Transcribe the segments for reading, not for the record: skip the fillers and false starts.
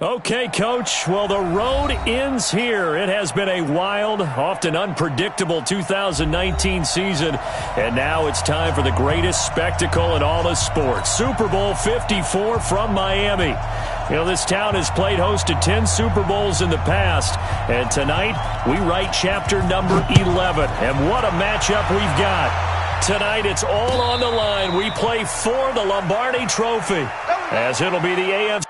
Okay, Coach. Well, the road ends here. It has been a wild, often unpredictable 2019 season, and now it's time for the greatest spectacle in all of sports. Super Bowl 54 from Miami. You know, this town has played host to 10 Super Bowls in the past, and tonight we write chapter number 11. And what a matchup we've got. Tonight it's all on the line. We play for the Lombardi Trophy, as it'll be the AFC.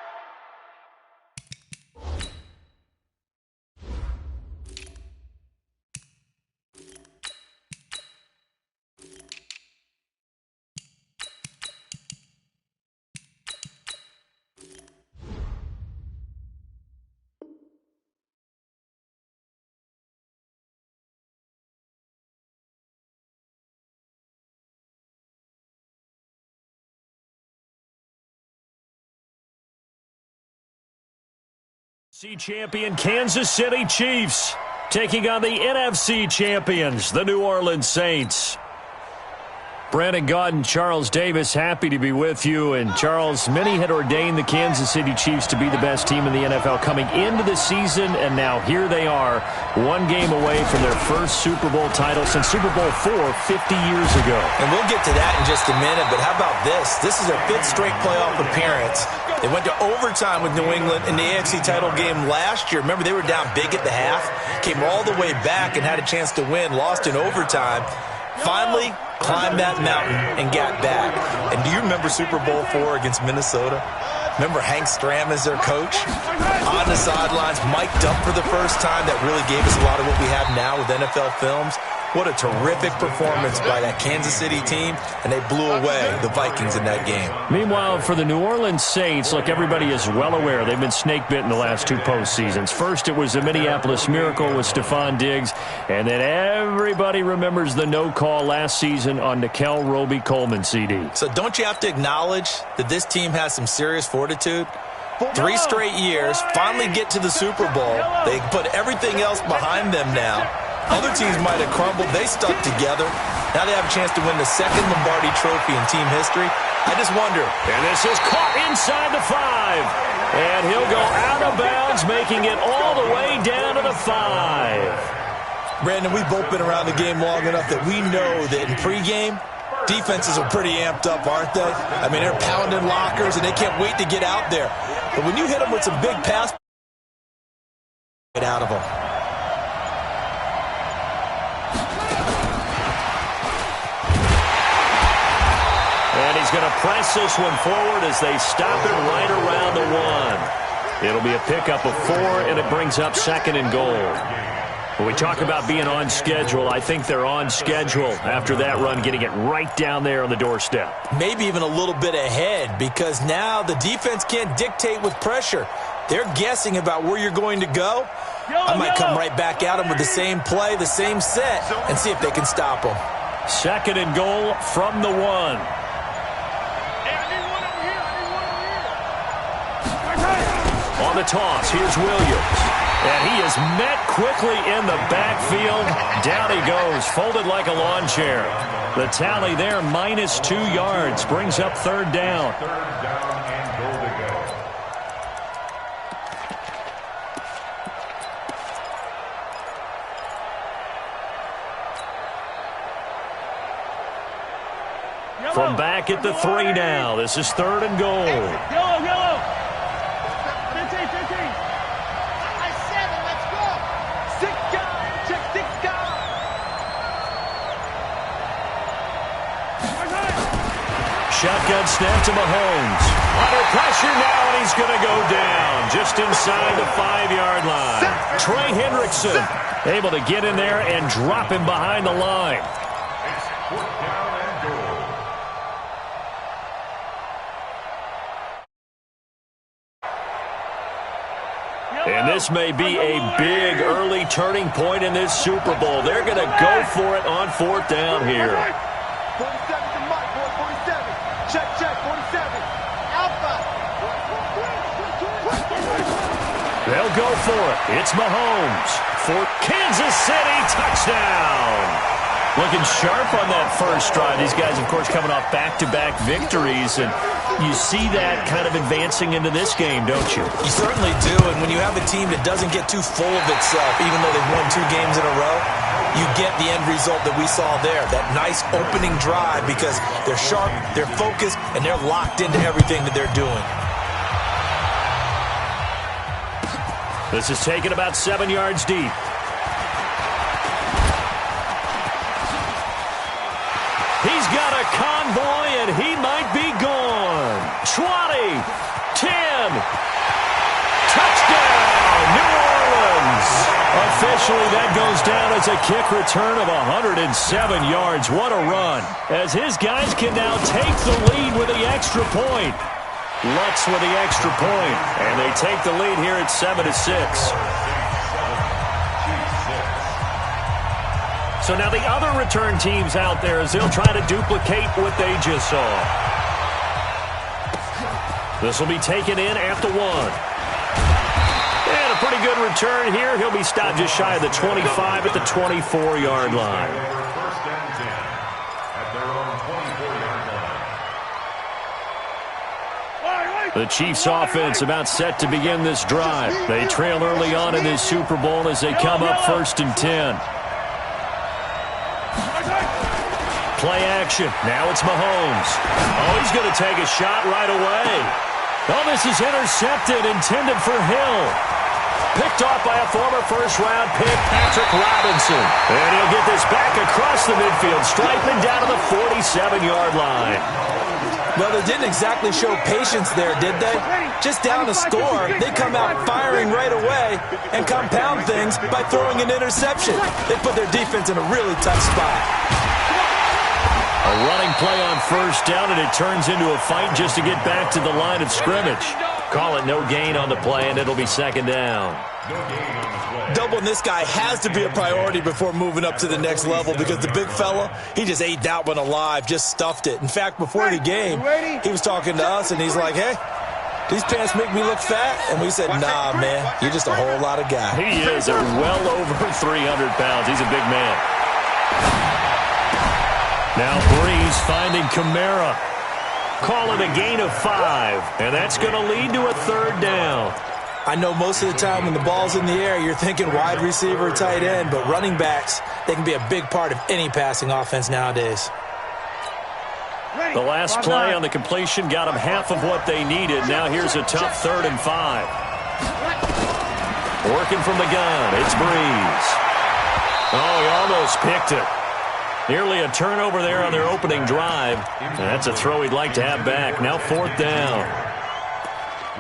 Champion Kansas City Chiefs taking on the NFC champions, the New Orleans Saints. Brandon Gaudin and Charles Davis, happy to be with you. And Charles, many had ordained the Kansas City Chiefs to be the best team in the NFL coming into the season, and now here they are, one game away from their first Super Bowl title since Super Bowl IV 50 years ago. And we'll get to that in just a minute, but how about this? This is their 5th straight playoff appearance. They went to overtime with New England in the AFC title game last year. Remember, they were down big at the half, came all the way back and had a chance to win, lost in overtime. Finally climbed that mountain and got back. And do you remember Super Bowl IV against Minnesota? Remember Hank Stram as their coach? On the sidelines, mic'd up for the first time. That really gave us a lot of what we have now with NFL films. What a terrific performance by that Kansas City team, and they blew away the Vikings in that game. Meanwhile, for the New Orleans Saints, look, everybody is well aware they've been snake-bitten the last 2 postseasons. First, it was the Minneapolis Miracle with Stephon Diggs, and then everybody remembers the no-call last season on Nickel Roby-Coleman CD. So don't you have to acknowledge that this team has some serious fortitude? 3 straight years, finally get to the Super Bowl. They put everything else behind them now. Other teams might have crumbled. They stuck together. Now they have a chance to win the 2nd Lombardi Trophy in team history. I just wonder. And this is caught inside the 5. And he'll go out of bounds, making it all the way down to the 5. Brandon, we've both been around the game long enough that we know that in pregame, defenses are pretty amped up, aren't they? I mean, they're pounding lockers, and they can't wait to get out there. But when you hit them with some big pass, get out of them. And he's going to press this one forward as they stop it right around the 1. It'll be a pickup of 4, and it brings up 2nd and goal. When we talk about being on schedule, I think they're on schedule after that run, getting it right down there on the doorstep. Maybe even a little bit ahead, because now the defense can't dictate with pressure. They're guessing about where you're going to go. I might come right back at them with the same play, the same set, and see if they can stop them. 2nd and goal from the 1. On the toss, here's Williams. And he is met quickly in the backfield. Down he goes, folded like a lawn chair. The tally there, -2 yards, brings up 3rd down. From back at the 3 now, this is 3rd and goal. Yellow. 15. I said it, let's go. 6 guys, check 6 guys. Shotgun snap to Mahomes. Under pressure now, and he's going to go down just inside the 5-yard line. Trey Hendrickson able to get in there and drop him behind the line. And this may be a big early turning point in this Super Bowl. They're going to go for it on 4th down here. 47 to Mike, boy, 47. Check, 47. Alpha. They'll go for it. It's Mahomes for Kansas City, touchdown. Looking sharp on that first drive. These guys, of course, coming off back-to-back victories, and you see that kind of advancing into this game, don't you? You certainly do, and when you have a team that doesn't get too full of itself, even though they've won 2 games in a row, you get the end result that we saw there, that nice opening drive, because they're sharp, they're focused, and they're locked into everything that they're doing. This is taken about 7 yards deep. He's got a convoy, and he might be gone. 20, 10, touchdown, New Orleans. Officially, that goes down as a kick return of 107 yards. What a run, as his guys can now take the lead with the extra point. Lutz with the extra point, and they take the lead here at 7-6. So now the other return teams out there, as they'll try to duplicate what they just saw. This will be taken in at the 1. And a pretty good return here. He'll be stopped just shy of the 25 at the 24-yard line. The Chiefs offense about set to begin this drive. They trail early on in this Super Bowl as they come up 1st and 10. Play action. Now it's Mahomes. Oh, he's going to take a shot right away. Oh, this is intercepted, intended for Hill. Picked off by a former first-round pick, Patrick Robinson. And he'll get this back across the midfield, striping down to the 47-yard line. Well, they didn't exactly show patience there, did they? Just down a score, they come out firing right away and compound things by throwing an interception. They put their defense in a really tough spot. A running play on 1st down, and it turns into a fight just to get back to the line of scrimmage. Call it no gain on the play, and it'll be 2nd down. Doubling this guy has to be a priority before moving up to the next level, because the big fella, he just ate that one alive, just stuffed it. In fact, before the game, he was talking to us, and he's like, hey, these pants make me look fat. And we said, nah, man, you're just a whole lot of guy. He is well over 300 pounds. He's a big man. Now Breeze finding Kamara. Call it a gain of 5, and that's going to lead to a 3rd down. I know most of the time when the ball's in the air, you're thinking wide receiver, tight end, but running backs, they can be a big part of any passing offense nowadays. The last play on the completion got them half of what they needed. Now here's a tough 3rd and 5. Working from the gun, it's Breeze. Oh, he almost picked it. Nearly a turnover there on their opening drive. And that's a throw he'd like to have back. Now 4th down.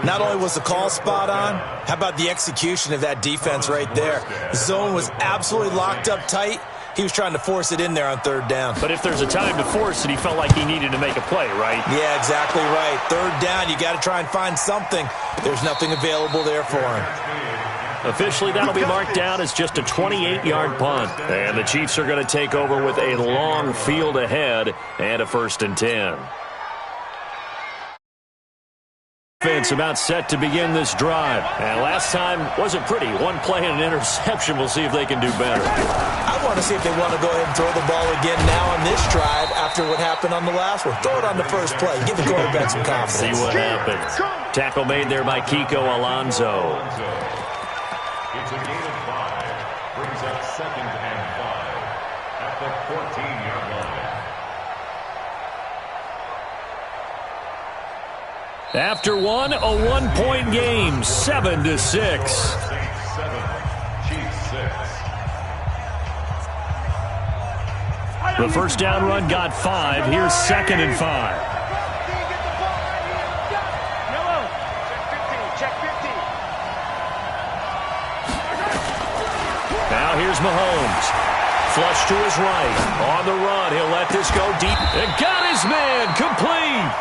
Not only was the call spot on, how about the execution of that defense right there? The zone was absolutely locked up tight. He was trying to force it in there on 3rd down. But if there's a time to force it, he felt like he needed to make a play, right? Yeah, exactly right. 3rd down, you got to try and find something. There's nothing available there for him. Officially, that'll be marked down as just a 28-yard punt. And the Chiefs are going to take over with a long field ahead and a 1st and 10. Offense about set to begin this drive. And last time wasn't pretty. 1 play and an interception. We'll see if they can do better. I want to see if they want to go ahead and throw the ball again now on this drive after what happened on the last one. Throw it on the first play. Give the quarterback some confidence. See what happens. Tackle made there by Kiko Alonso. It's a gain of 5. Brings up 2nd and 5 at the 14-yard line. After one, a 1-point game, 7-6. 7, Chiefs 6. The first down run got 5. Here's 2nd and 5. Now here's Mahomes. Flush to his right. On the run. He'll let this go deep. And got his man. Complete.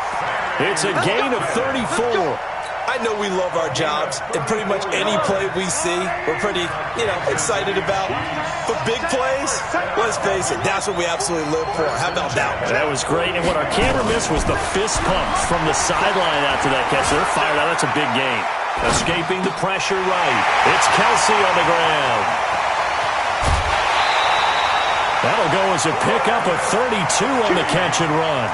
It's a gain of 34. I know we love our jobs, and pretty much any play we see, we're pretty, excited about. But big plays, let's face it, that's what we absolutely live for. How about that one? That was great, and what our camera missed was the fist pump from the sideline after that catch. They're fired out. That's a big gain. Escaping the pressure right. It's Kelsey on the ground. That'll go as a pickup of 32 on the catch and run.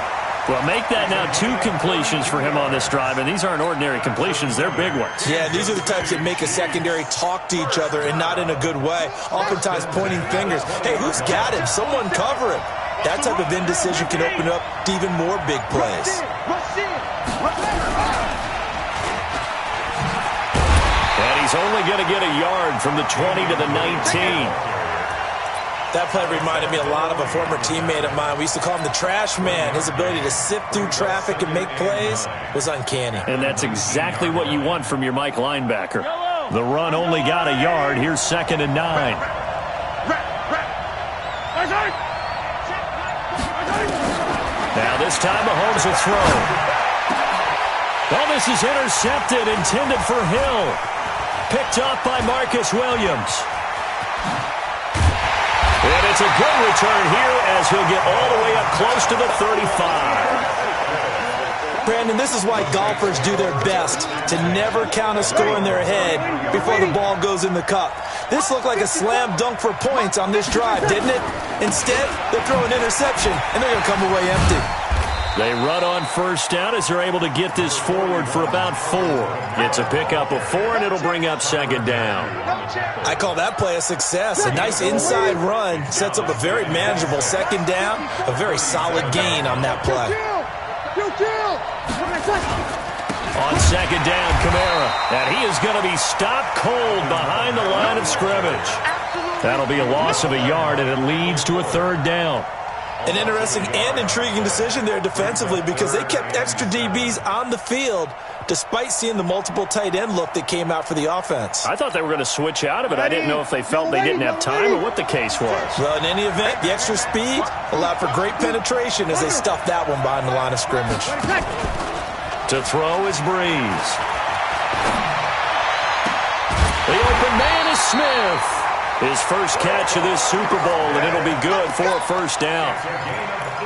Well, make that now 2 completions for him on this drive, and these aren't ordinary completions. They're big ones. Yeah, these are the types that make a secondary talk to each other and not in a good way, oftentimes pointing fingers. Hey, who's got him? Someone cover him. That type of indecision can open up to even more big plays. And he's only going to get a yard from the 20 to the 19. That play reminded me a lot of a former teammate of mine. We used to call him the trash man. His ability to sift through traffic and make plays was uncanny. And that's exactly what you want from your Mike linebacker. The run only got a yard. Here's 2nd and 9. Now this time Mahomes will throw. Oh, this is intercepted, intended for Hill. Picked up by Marcus Williams. And it's a good return here as he'll get all the way up close to the 35. Brandon, this is why golfers do their best to never count a score in their head before the ball goes in the cup. This looked like a slam dunk for points on this drive, didn't it? Instead, they're throwing an interception, and they're going to come away empty. They run on first down as they're able to get this forward for about 4. It's a pickup of 4, and it'll bring up 2nd down. I call that play a success. A nice inside run sets up a very manageable 2nd down, a very solid gain on that play. On 2nd down, Kamara. And he is going to be stopped cold behind the line of scrimmage. That'll be a loss of a yard, and it leads to a 3rd down. An interesting and intriguing decision there defensively because they kept extra DBs on the field despite seeing the multiple tight end look that came out for the offense. I thought they were going to switch out of it. I didn't know if they felt they didn't have time or what the case was. Well, in any event, the extra speed allowed for great penetration as they stuffed that one behind the line of scrimmage. To throw is Breeze. The open man is Smith. His first catch of this Super Bowl, and it'll be good for a 1st down.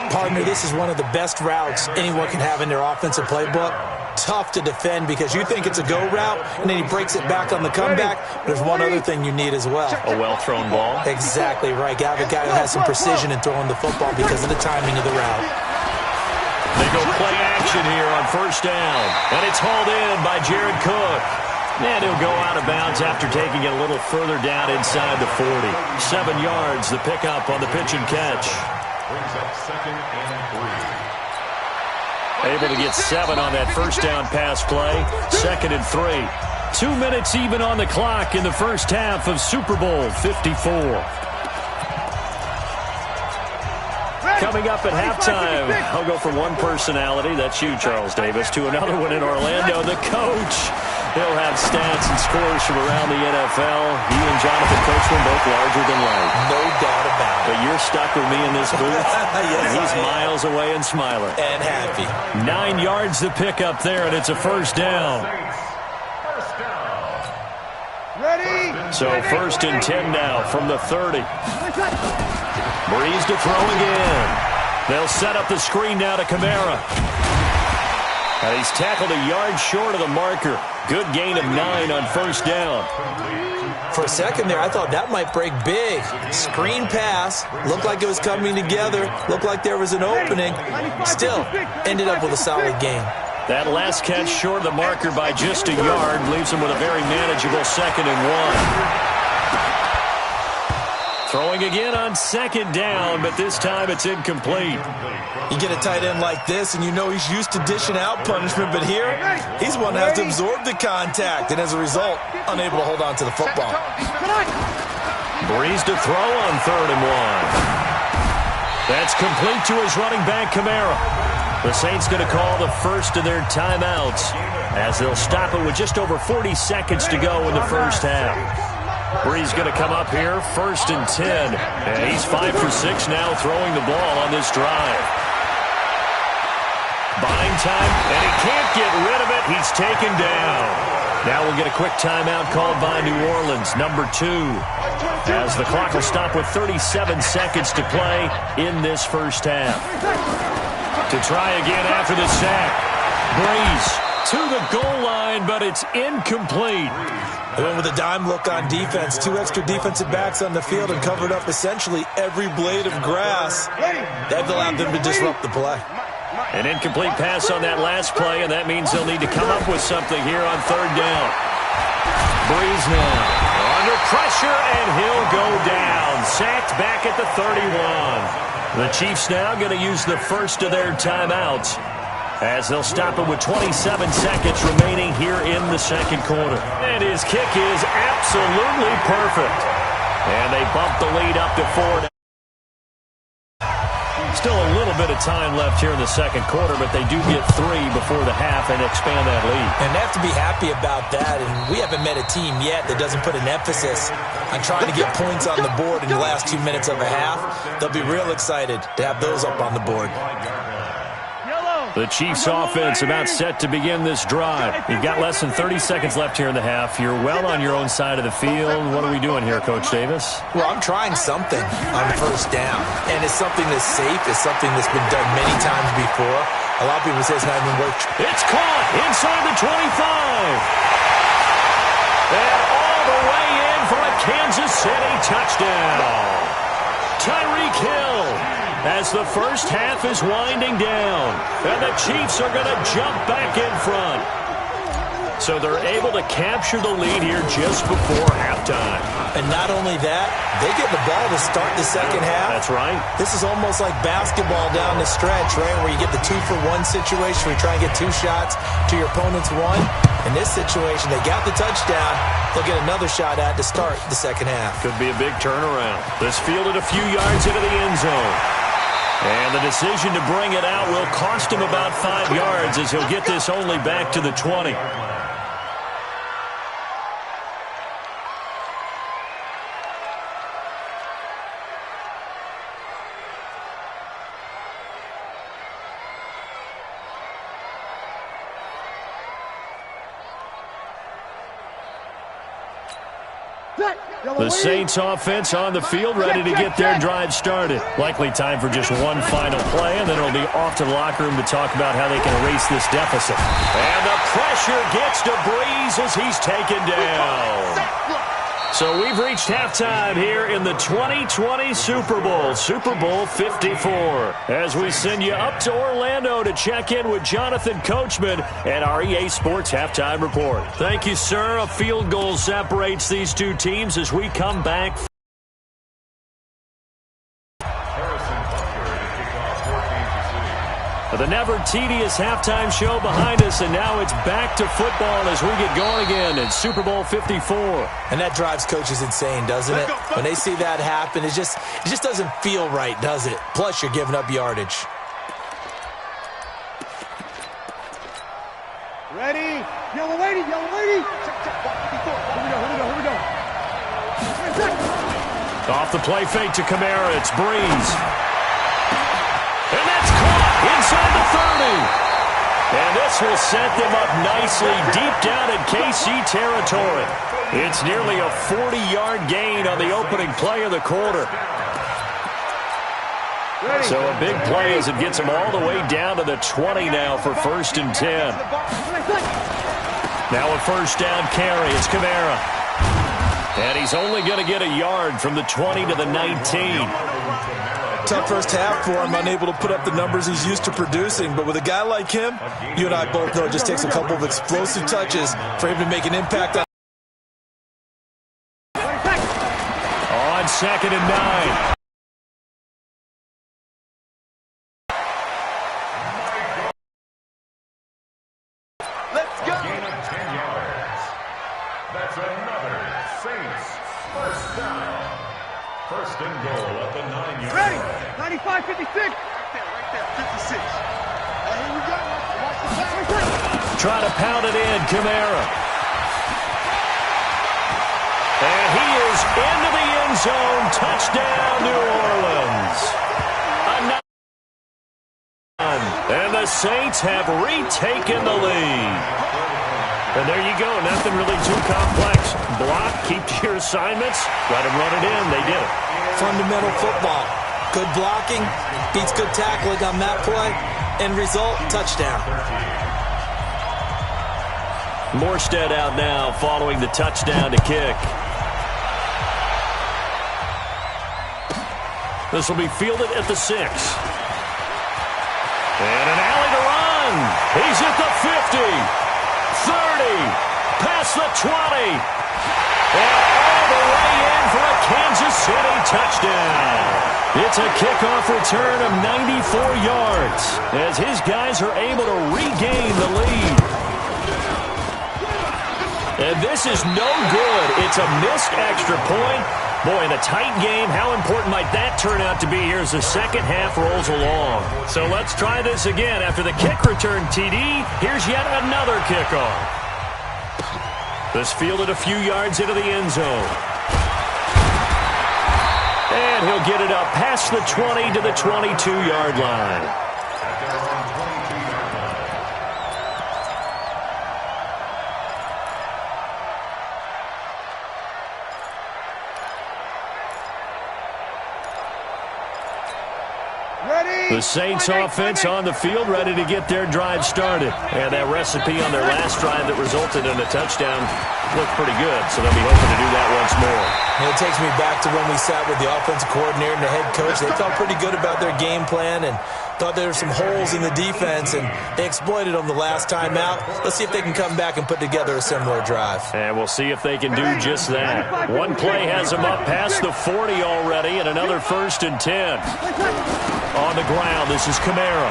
Partner, this is one of the best routes anyone can have in their offensive playbook. Tough to defend because you think it's a go route, and then he breaks it back on the comeback. There's one other thing you need as well. A well-thrown ball? Exactly right. Got a guy who has some precision in throwing the football because of the timing of the route. They go play action here on 1st down, and it's hauled in by Jared Cook. And he'll go out of bounds after taking it a little further down inside the 40. 7 yards, the pickup on the pitch and catch. Brings up 2nd and 3. Able to get 7 on that 1st down pass play. 2nd and 3. 2 minutes even on the clock in the first half of Super Bowl 54. Coming up at halftime, I'll go from one personality, that's you, Charles Davis, to another one in Orlando, the coach. He'll have stats and scores from around the NFL. He and Jonathan Coachman both larger than life. No doubt about it. But you're stuck with me in this booth. Yes, He's miles away and smiling. And happy. 9 yards the pickup there, and it's a 1st down. Ready? So 1st and 10 now from the 30. Breeze to throw again. They'll set up the screen now to Kamara. And he's tackled a yard short of the marker. Good gain of 9 on 1st down. For a second there, I thought that might break big. Screen pass. Looked like it was coming together. Looked like there was an opening. Still, ended up with a solid gain. That last catch short of the marker by just a yard leaves him with a very manageable 2nd and 1. Throwing again on 2nd down, but this time it's incomplete. You get a tight end like this, and you know he's used to dishing out punishment, but here, he's one that has to absorb the contact, and as a result, unable to hold on to the football. Breeze to throw on 3rd and 1. That's complete to his running back, Kamara. The Saints going to call the first of their timeouts as they'll stop it with just over 40 seconds to go in the first half. Breeze going to come up here, 1st and 10. And he's 5 for 6 now throwing the ball on this drive. Buying time, and he can't get rid of it. He's taken down. Now we'll get a quick timeout called by New Orleans, number 2. As the clock will stop with 37 seconds to play in this first half. To try again after the sack. Breeze to the goal line, but it's incomplete. They went with a dime look on defense. 2 extra defensive backs on the field and covered up essentially every blade of grass. That allowed them to disrupt the play. An incomplete pass on that last play, and that means they'll need to come up with something here on third down. Breeze now under pressure, and he'll go down. Sacked back at the 31. The Chiefs now going to use the first of their timeouts, as they'll stop it with 27 seconds remaining here in the second quarter. And his kick is absolutely perfect. And they bump the lead up to 4. Still a little bit of time left here in the second quarter, but they do get 3 before the half and expand that lead. And they have to be happy about that, and we haven't met a team yet that doesn't put an emphasis on trying to get points on the board in the last 2 minutes of a half. They'll be real excited to have those up on the board. The Chiefs offense about set to begin this drive. You've got less than 30 seconds left here in the half. You're well on your own side of the field. What are we doing here, Coach Davis? Well, I'm trying something on first down, and it's something that's safe. It's something that's been done many times before. A lot of people say it's not even worth. It's caught inside the 25. And all the way in for a Kansas City touchdown. Tyreek Hill, as the first half is winding down, and the Chiefs are going to jump back in front. So they're able to capture the lead here just before halftime. And not only that, they get the ball to start the second half. That's right. This is almost like basketball down the stretch, right, where you get the 2-for-1 situation where you try and get 2 shots to your opponent's 1. In this situation, they got the touchdown. They'll get another shot at to start the second half. Could be a big turnaround. This fielded a few yards into the end zone. And the decision to bring it out will cost him about 5 yards, as he'll get this only back to the 20. The Saints offense on the field, ready to get their drive started. Likely time for just one final play, and then it'll be off to the locker room to talk about how they can erase this deficit. And the pressure gets to Breeze as he's taken down. So we've reached halftime here in the 2020 Super Bowl, Super Bowl 54. As we send you up to Orlando to check in with Jonathan Coachman and our EA Sports Halftime Report. Thank you, sir. A field goal separates these two teams as we come back. The never-tedious halftime show behind us, and now it's back to football as we get going again in Super Bowl 54. And that drives coaches insane, doesn't it? When they see that happen, it just doesn't feel right, does it? Plus, you're giving up yardage. Ready? Yellow lady, yellow lady. Check, 54. Here we go. Off the play fake to Kamara, it's Breeze. And that's caught inside the 30. And this will set them up nicely deep down in KC territory. It's nearly a 40-yard gain on the opening play of the quarter. So a big play as it gets them all the way down to the 20 now for 1st and 10. Now a first down carry. It's Kamara. And he's only going to get a yard from the 20 to the 19. Tough first half for him, unable to put up the numbers he's used to producing. But with a guy like him, you and I both know it just takes a couple of explosive touches for him to make an impact. On 2nd and 9. Let's go. Gain of 10 yards. That's another Saints first down. 1st and goal at the 9-yard Ready? line. 95, 56. Right there, 56. Here we go. Watch the pass. Trying to pound it in, Kamara. And he is into the end zone. Touchdown, New Orleans. And the Saints have retaken the lead. And there you go. Nothing really too complex. Block, keep to your assignments, let them run it in. They did it. Fundamental football. Good blocking, beats good tackling on that play. End result, touchdown. Morstead out now following the touchdown to kick. This will be fielded at the 6. And an alley to run. He's at the 50, 30, past the 20. And all the way in for a Kansas City touchdown. It's a kickoff return of 94 yards as his guys are able to regain the lead. And this is no good. It's a missed extra point. Boy, in a tight game, how important might that turn out to be here as the second half rolls along? So let's try this again. After the kick return TD, here's yet another kickoff. This fielded a few yards into the end zone. And he'll get it up past the 20 to the 22-yard line. The Saints offense on the field, ready to get their drive started. And that recipe on their last drive that resulted in a touchdown looked pretty good, so they'll be hoping to do that once more. And it takes me back to when we sat with the offensive coordinator and the head coach. They felt pretty good about their game plan and thought there were some holes in the defense, and they exploited them the last time out. Let's see if they can come back and put together a similar drive. And we'll see if they can do just that. One play has them up past the 40 already, and another 1st and 10. On the ground, this is Kamara.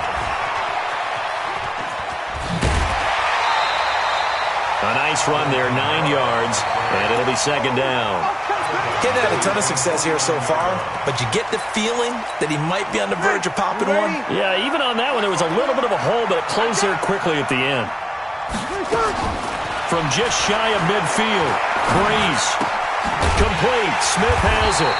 A nice run there, 9 yards, and it'll be 2nd down. He's had a ton of success here so far, but you get the feeling that he might be on the verge of popping one. Yeah, even on that one, there was a little bit of a hole, but it closed there quickly at the end. From just shy of midfield, Breeze. Complete. Smith has it.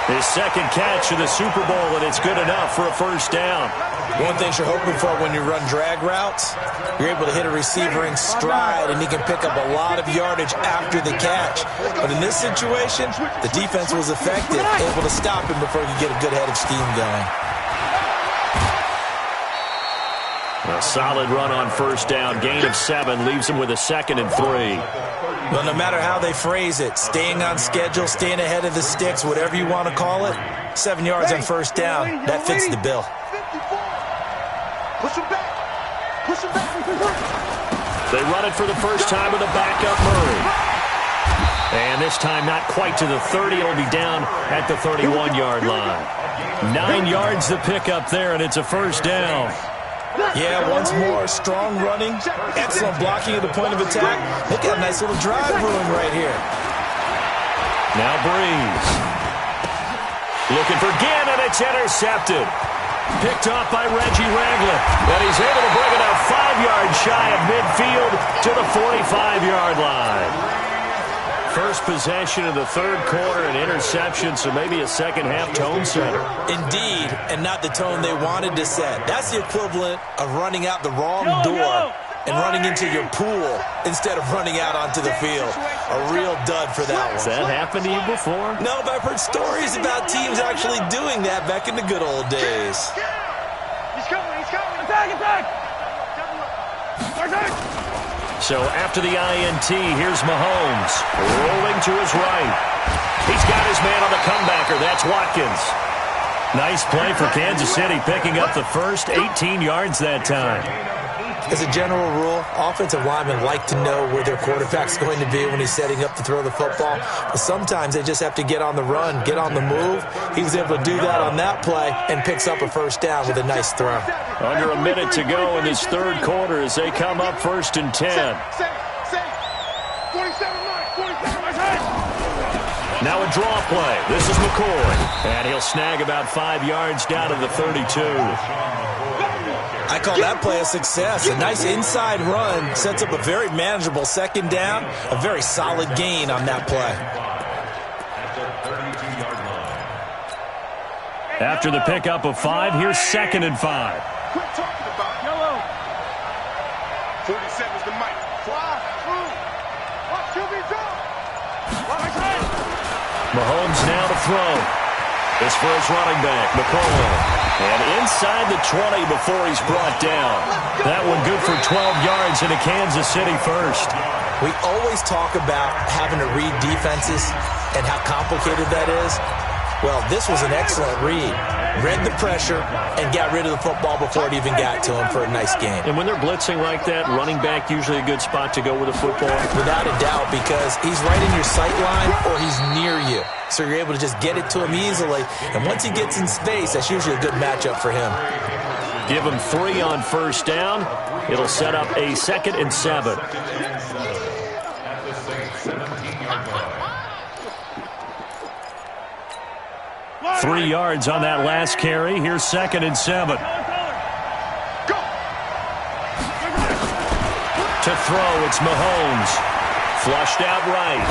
His second catch of the Super Bowl, and it's good enough for a 1st down. One thing you're hoping for when you run drag routes, you're able to hit a receiver in stride, and he can pick up a lot of yardage after the catch. But in this situation, the defense was effective, able to stop him before he could get a good head of steam going. A solid run on 1st down. Gain of 7 leaves him with a 2nd and 3. Well, no matter how they phrase it, staying on schedule, staying ahead of the sticks, whatever you want to call it, 7 yards on 1st down, that fits the bill. Push him back. Push him back. They run it for the first time with a backup Murray. And this time not quite to the 30. It'll be down at the 31-yard line. 9 yards the pickup there, and it's a 1st down. Yeah, once more, strong running, excellent blocking at the point of attack. Look at a nice little drive brewing right here. Now Breeze. Looking for Gannon, it's intercepted. Picked off by Reggie Ragland. And he's able to bring it up 5 yards shy of midfield to the 45-yard line. First possession of the 3rd quarter, an interception, so maybe a second-half tone setter. Indeed, and not the tone they wanted to set. That's the equivalent of running out the wrong door and running into your pool instead of running out onto the field. A real dud for that one. Has that happened to you before? No, but I've heard stories about teams actually doing that back in the good old days. He's coming. He's coming. Attack. So after the INT, here's Mahomes rolling to his right. He's got his man on the comebacker. That's Watkins. Nice play for Kansas City, picking up the first 18 yards that time. As a general rule, offensive linemen like to know where their quarterback's going to be when he's setting up to throw the football. But sometimes they just have to get on the run, get on the move. He was able to do that on that play and picks up a 1st down with a nice throw. Under a minute to go in this 3rd quarter as they come up 1st and 10. Now a draw play. This is McCoy. And he'll snag about 5 yards down to the 32. I call that play a success. A nice inside run sets up a very manageable 2nd down. A very solid gain on that play. After the pickup of 5, here's 2nd and 5. Quit talking about yellow. 47's the mic. Fly through. Watch QB drop. Mahomes now to throw. This for his running back, McCoy. And inside the 20 before he's brought down. That one good for 12 yards into Kansas City first. We always talk about having to read defenses and how complicated that is. Well, this was an excellent read. Read the pressure and got rid of the football before it even got to him for a nice game. And when they're blitzing like that, running back usually a good spot to go with the football? Without a doubt, because he's right in your sight line or he's near you. So you're able to just get it to him easily. And once he gets in space, that's usually a good matchup for him. Give him 3 on first down. It'll set up a 2nd and 7. 3 yards on that last carry. Here's 2nd and 7. To throw, it's Mahomes. Flushed out right.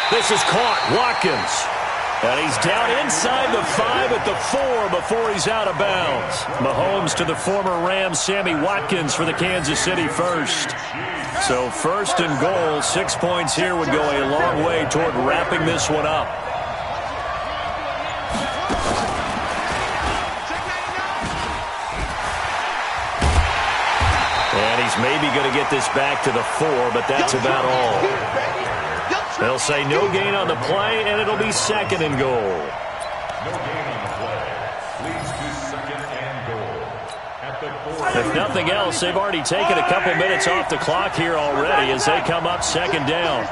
This is caught. Watkins. And he's down inside the 5 at the 4 before he's out of bounds. Mahomes to the former Rams, Sammy Watkins for the Kansas City first. So 1st and goal, 6 points here would go a long way toward wrapping this one up. And he's maybe going to get this back to the 4, but that's about all. They'll say no gain on the play, and it'll be 2nd and goal. No gain on the play. Leads to 2nd and goal. At the 4. If nothing else, they've already taken a couple minutes off the clock here already as they come up 2nd down.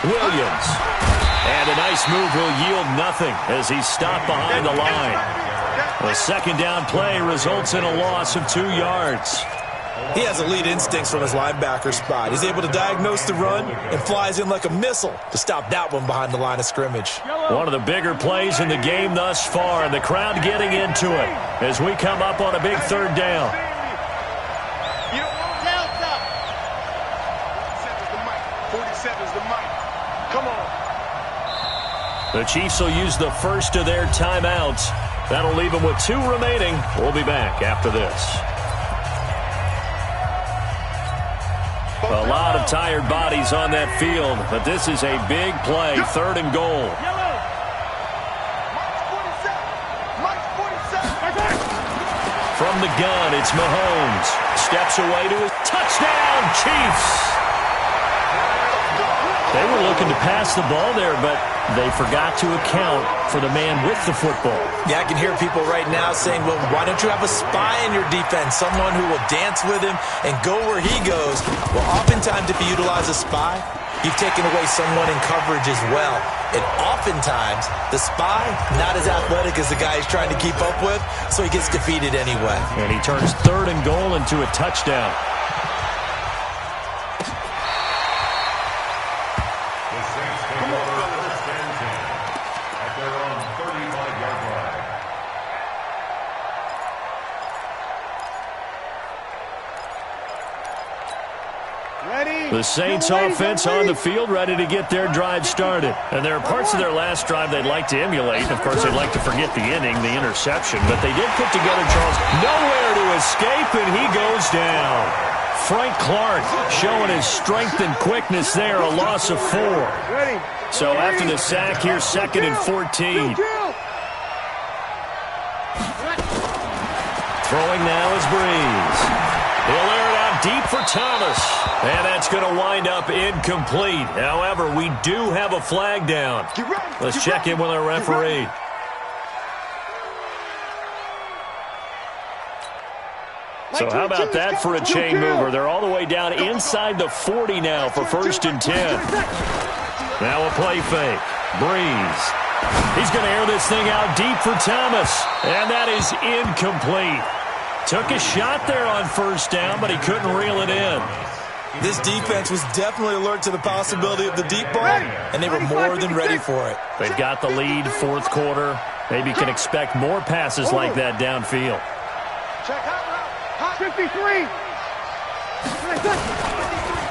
Williams. And a nice move will yield nothing as he's stopped behind the line. A 2nd down play results in a loss of 2 yards. He has elite instincts from his linebacker spot. He's able to diagnose the run and flies in like a missile to stop that one behind the line of scrimmage. One of the bigger plays in the game thus far, and the crowd getting into it as we come up on a big 3rd down. The Chiefs will use the first of their timeouts. That'll leave them with 2 remaining. We'll be back after this. A lot of tired bodies on that field, but this is a big play, 3rd and goal. From the gun, it's Mahomes. Steps away to his touchdown, Chiefs. They were looking to pass the ball there, but they forgot to account for the man with the football. Yeah, I can hear people right now saying, well, why don't you have a spy in your defense, someone who will dance with him and go where he goes? Well, oftentimes if you utilize a spy, you've taken away someone in coverage as well. And oftentimes, the spy, not as athletic as the guy he's trying to keep up with, so he gets defeated anyway. And he turns 3rd and goal into a touchdown. The Saints offense on the field, ready to get their drive started. And there are parts of their last drive they'd like to emulate. Of course, they'd like to forget the inning, the interception. But they did put together, Charles, nowhere to escape, and he goes down. Frank Clark showing his strength and quickness there, a loss of 4. So after the sack, here's 2nd and 14. Throwing now is Breeze. He'll air it out deep for Thomas. And that's going to wind up incomplete. However, we do have a flag down. Let's check in with our referee. So how about that for a chain mover? They're all the way down inside the 40 now for 1st and 10. Now a play fake. Breeze. He's going to air this thing out deep for Thomas. And that is incomplete. Took a shot there on 1st down, but he couldn't reel it in. This defense was definitely alert to the possibility of the deep ball, and they were more than ready for it. They've got the lead, 4th quarter. Maybe can expect more passes like that downfield. Check out 53.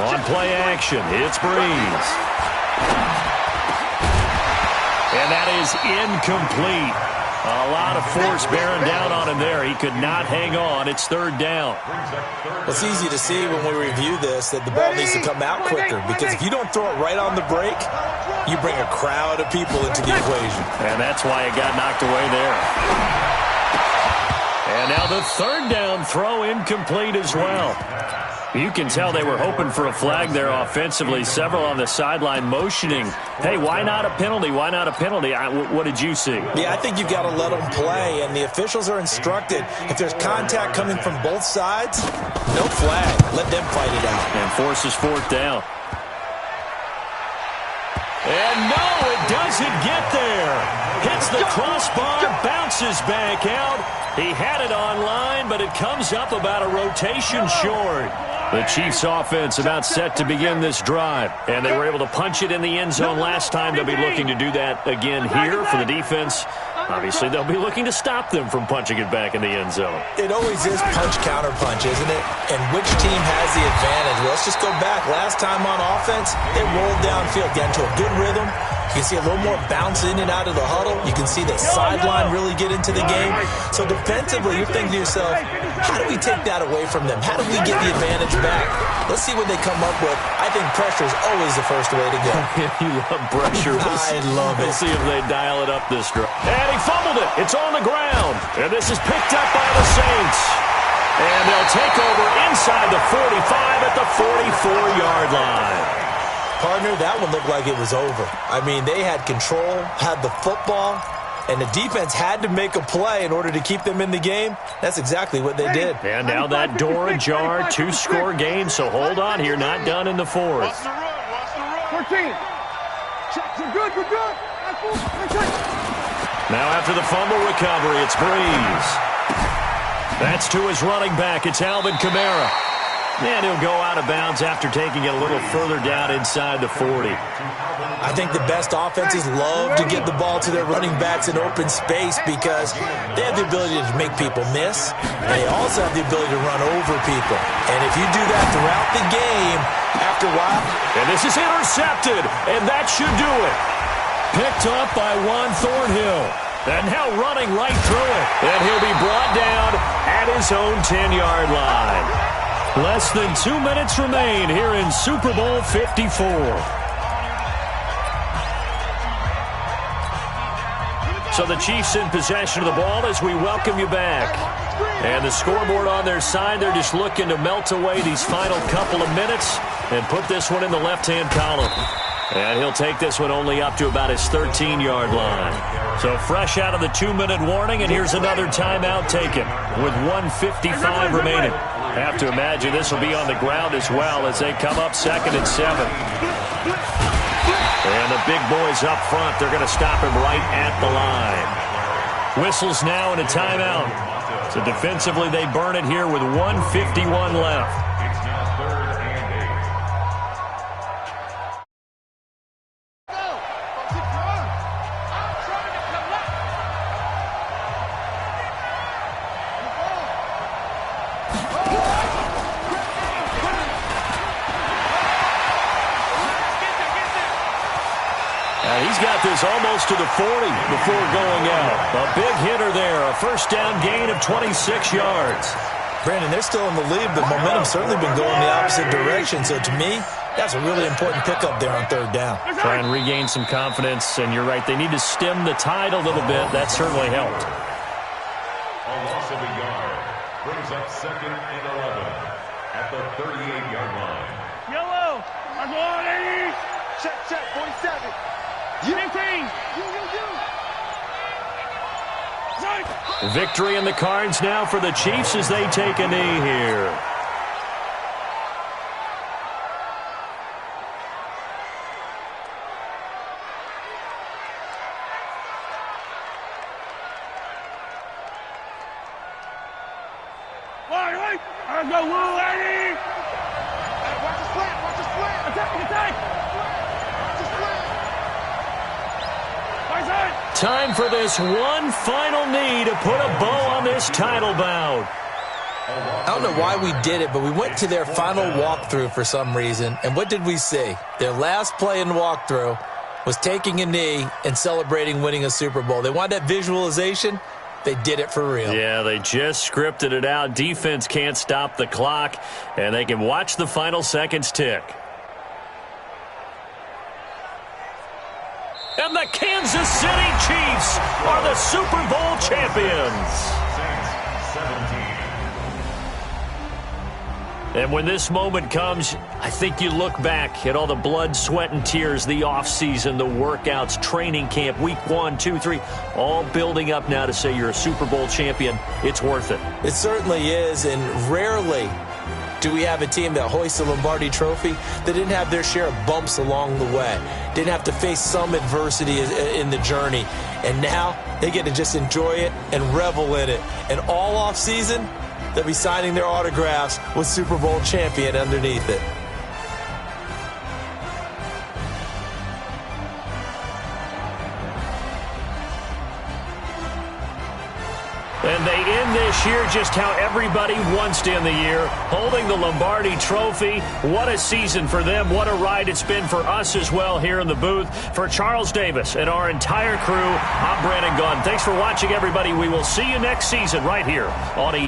On play action, it's Breeze. And that is incomplete. A lot of force bearing down on him there. He could not hang on. It's third down. Well, it's easy to see when we review this that the ball needs to come out quicker, because if you don't throw it right on the break, you bring a crowd of people into the equation. And that's why it got knocked away there. And now the third down throw incomplete as well. You can tell they were hoping for a flag there offensively. Several on the sideline motioning, hey, why not a penalty? Why not a penalty? What did you see? Yeah, I think you've got to let them play, and the officials are instructed. If there's contact coming from both sides, no flag. Let them fight it out. And forces fourth down. And no, it doesn't get there. Hits the crossbar, bounces back out. He had it online, but it comes up about a rotation short. The Chiefs offense about set to begin this drive. And they were able to punch it in the end zone last time. They'll be looking to do that again here for the defense. Obviously, they'll be looking to stop them from punching it back in the end zone. It always is punch-counter-punch, isn't it? And which team has the advantage? Well, let's just go back. Last time on offense, they rolled downfield, got into a good rhythm. You can see a little more bounce in and out of the huddle. You can see the sideline really get into the game. So defensively, you're thinking to yourself, how do we take that away from them? How do we get the advantage back? Let's see what they come up with. I think pressure is always the first way to go. You love pressure. I love it. We'll see if they dial it up this drive. And he fumbled it. It's on the ground. And this is picked up by the Saints. And they'll take over inside the 45 at the 44-yard line. Partner, that one looked like it was over. I mean, they had control, had the football, and the defense had to make a play in order to keep them in the game. That's exactly what they did. And now that door ajar, two-score game, so hold on here, not done in the fourth. 14. We're good, we're good. Now after the fumble recovery, it's Breeze. That's to his running back. It's Alvin Kamara. And he'll go out of bounds after taking it a little further down inside the 40. I think the best offenses love to get the ball to their running backs in open space because they have the ability to make people miss. And they also have the ability to run over people. And if you do that throughout the game, after a while... And this is intercepted, and that should do it. Picked up by Juan Thornhill. And now running right through it. And he'll be brought down at his own 10-yard line. Less than 2 minutes remain here in Super Bowl 54. So the Chiefs in possession of the ball as we welcome you back. And the scoreboard on their side, they're just looking to melt away these final couple of minutes and put this one in the left-hand column. And he'll take this one only up to about his 13-yard line. So fresh out of the 2-minute warning, and here's another timeout taken with 1:55 remaining. Have to imagine this will be on the ground as well as they come up 2nd and 7. And the big boys up front, they're going to stop him right at the line. Whistles now and a timeout. So defensively, they burn it here with 1:51 left. He's got this almost to the 40 before going out. A big hitter there. A first down gain of 26 yards. Brandon, they're still in the lead, but momentum's certainly been going the opposite direction. So to me, that's a really important pickup there on 3rd down. Try and regain some confidence, and you're right. They need to stem the tide a little bit. That certainly helped. A loss of a yard brings up 2nd and 11 at the 38-yard line. Yellow. I'm on 80. Check, 47. Victory in the cards now for the Chiefs as they take a knee here. Wait. I go, Will, Eddie. Watch the slant. Attack. Time for this one final knee to put a bow on this title bout. I don't know why we did it, but we went to their final walkthrough for some reason. And what did we see? Their last play in walkthrough, was taking a knee and celebrating winning a Super Bowl. They wanted that visualization. They did it for real. Yeah, they just scripted it out. Defense can't stop the clock, and they can watch the final seconds tick. And the Kansas City Chiefs are the Super Bowl champions. Saints, 17. And when this moment comes, I think you look back at all the blood, sweat, and tears, the offseason, the workouts, training camp, week 1, 2, 3, all building up now to say you're a Super Bowl champion. It's worth it. It certainly is, and rarely do we have a team that hoists a Lombardi trophy that didn't have their share of bumps along the way, didn't have to face some adversity in the journey, and now they get to just enjoy it and revel in it. And all offseason, they'll be signing their autographs with Super Bowl champion underneath it. And they end this year just how everybody wants to end the year, holding the Lombardi Trophy. What a season for them. What a ride it's been for us as well here in the booth. For Charles Davis and our entire crew, I'm Brandon Gunn. Thanks for watching, everybody. We will see you next season right here on